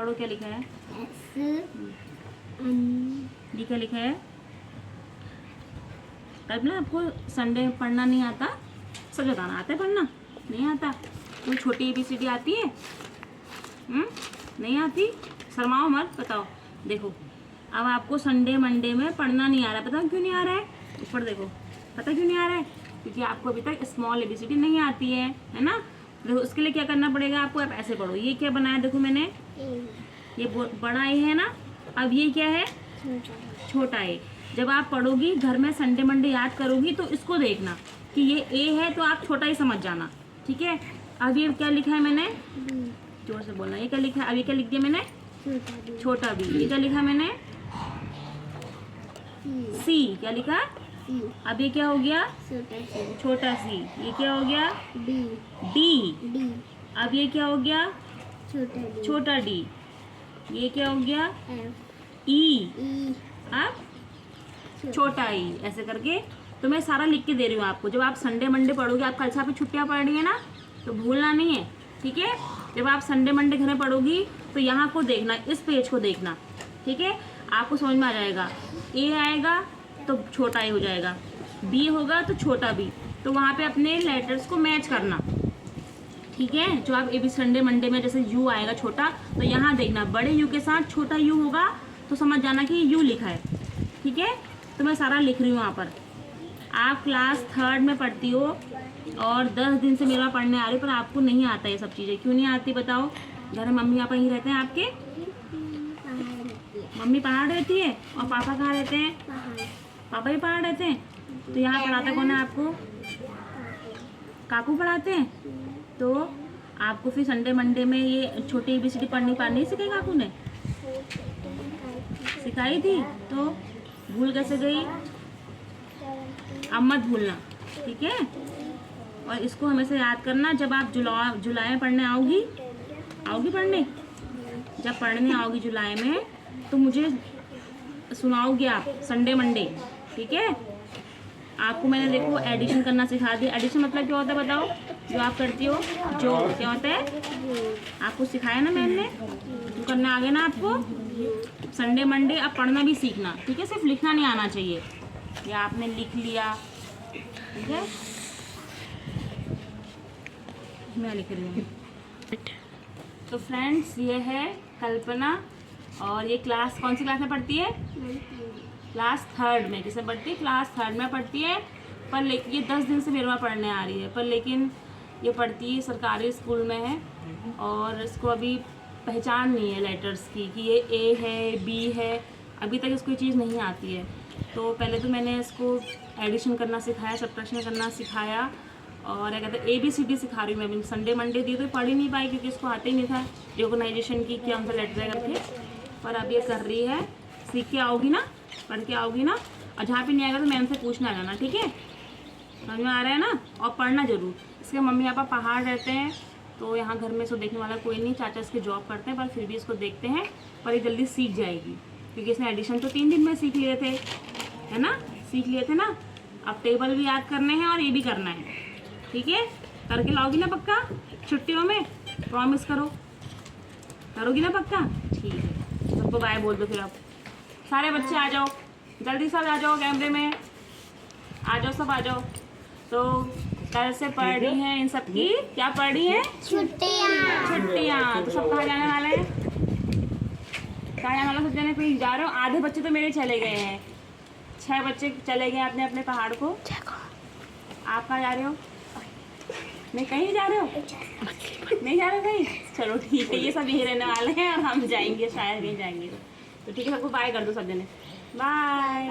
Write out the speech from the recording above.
पढ़ो क्या लिखा है। ये क्या लिखा है। कल्पना आपको संडे पढ़ना नहीं आता, सब बताना। आता है पढ़ना? नहीं आता? कोई छोटी ABCD आती है? नहीं आती? शर्माओ मत, बताओ। देखो अब आपको संडे मंडे में पढ़ना नहीं आ रहा, पता क्यों नहीं आ रहा है? ऊपर देखो, पता क्यों नहीं आ रहा है? क्योंकि आपको अभी तक स्मॉल ABCD नहीं आती है ना। देखो उसके लिए क्या करना पड़ेगा आपको, आप ऐसे पढ़ो। ये क्या बनाया देखो मैंने, ये बड़ा ए है ना, अब ये क्या है, छोटा ए। जब आप पढ़ोगी घर में संडे मंडे याद करोगी तो इसको देखना कि ये ए है तो आप छोटा ही समझ जाना, ठीक है। अब ये क्या लिखा है मैंने, जोर से बोलना। ये क्या लिखा है, अब ये क्या लिख दिया मैंने, छोटा बी। ये क्या लिखा मैंने, सी। क्या लिखा, अब ये क्या हो गया, छोटा सी। ये क्या हो गया, डी। अब ये क्या हो गया, छोटा डी। ये क्या हो गया, ई। अब छोटा ई। ऐसे करके तो मैं सारा लिख के दे रही हूँ आपको। जब आप संडे मंडे पढ़ोगे, आप कल से आप छुट्टियाँ पढ़ रही है ना, तो भूलना नहीं है, ठीक है। जब आप संडे मंडे घर में पढ़ोगी तो यहाँ को देखना, इस पेज को देखना, ठीक है। आपको समझ में आ जाएगा। ए आएगा तो छोटा ए हो जाएगा, बी होगा तो छोटा बी, तो वहाँ पे अपने लेटर्स को मैच करना, ठीक है। जो आप ए बी संडे मंडे में जैसे यू आएगा छोटा, तो यहाँ देखना बड़े यू के साथ छोटा यू होगा, तो समझ जाना कि यू लिखा है, ठीक है। तो मैं सारा लिख रही हूँ यहाँ पर। आप क्लास 3rd में पढ़ती हो और 10 दिन से मेरा पढ़ने आ रही, पर आपको नहीं आता ये सब चीज़ें। क्यों नहीं आती बताओ? घर में मम्मी पापा ही रहते हैं आपके? मम्मी पहाड़ रहती है और पापा कहाँ रहते हैं? पापा ही पहाड़ रहते हैं। तो यहाँ पढ़ाता कौन है आपको? काकू पढ़ाते हैं। तो आपको फिर संडे मंडे में ये छोटी ABCD पढ़नी सिखाई काकू ने? सिखाई थी, तो भूल कैसे गई? अब मत भूलना, ठीक है। और इसको हमेशा याद करना। जब आप जुलाई में पढ़ने आओगी पढ़ने, जब पढ़ने आओगी जुलाई में, तो मुझे सुनाओगे आप संडे मंडे, ठीक है। आपको मैंने देखो एडिशन करना सिखा दिया। एडिशन मतलब क्या होता है बताओ? जो आप करती हो, जो क्या होता है, आपको सिखाया ना मैम ने, तो करना आ गया ना आपको। संडे मंडे अब पढ़ना भी सीखना, ठीक है। सिर्फ लिखना नहीं आना चाहिए। या आपने लिख लिया, ठीक है। मैं लिख रही हूँ। तो फ्रेंड्स, ये है कल्पना, और ये क्लास कौन सी क्लास में पढ़ती है? क्लास 3rd में। किसमें पढ़ती है? क्लास 3rd में पढ़ती है। पर लेकिन ये 10 दिन से मेरे वहाँ पढ़ने आ रही है, पर लेकिन ये पढ़ती है सरकारी स्कूल में है, और इसको अभी पहचान नहीं है लेटर्स की कि ये ए है, बी है। अभी तक इसको ये चीज़ नहीं आती है। तो पहले तो मैंने इसको एडिशन करना सिखाया, सब्ट्रैक्शन करना सिखाया, और क्या कहते हैं ABCD सिखा रही हूँ मैं। संडे मंडे दी तो पढ़ ही नहीं पाई क्योंकि इसको आते ही नहीं था रिकॉग्नाइजेशन की क्या उनका लेटर है करके। पर अब ये कर रही है। सीख के आओगी ना, पढ़ के आओगी ना, और जहाँ पे नहीं आएगा तो मैम से पूछना आ जाना, ठीक है। समझ में आ रहा है ना? और पढ़ना जरूर। इसके मम्मी पापा पहाड़ रहते हैं, तो यहाँ घर में इसको देखने वाला कोई नहीं। चाचा इसके जॉब करते हैं, पर फिर भी इसको देखते हैं। पर ये जल्दी सीख जाएगी क्योंकि इसने एडिशन तो 3 दिन में सीख लिए थे, है ना, सीख लिए थे ना। अब टेबल भी याद करने हैं और ये भी करना है, ठीक है। करके लाओगी ना पक्का छुट्टियों में? प्रॉमिस करो, करोगी ना पक्का? ठीक है। सबको बाय बोल दो फिर। अब सारे बच्चे आ जाओ, जल्दी सब आ जाओ, कैमरे में आ जाओ, सब आ जाओ। तो कल से पढ़ रही हैं इन सब की, क्या पढ़ रही हैं? छुट्टियाँ। तो सब कहाँ जाने वाले हैं? कहाँ जाने वाला? सब जाने कहीं जा रहे हो? आधे बच्चे तो मेरे चले गए हैं, 6 बच्चे चले गए अपने अपने पहाड़ को। आप कहाँ जा रहे हो? नहीं, कहीं नहीं जा रहे हो? नहीं जा रहे कहीं? चलो ठीक है, ये सब यहीं रहने वाले हैं और हम जाएंगे, शायद कहीं जाएंगे। तो ठीक है, सबको बाय कर दो सब जने। बाय।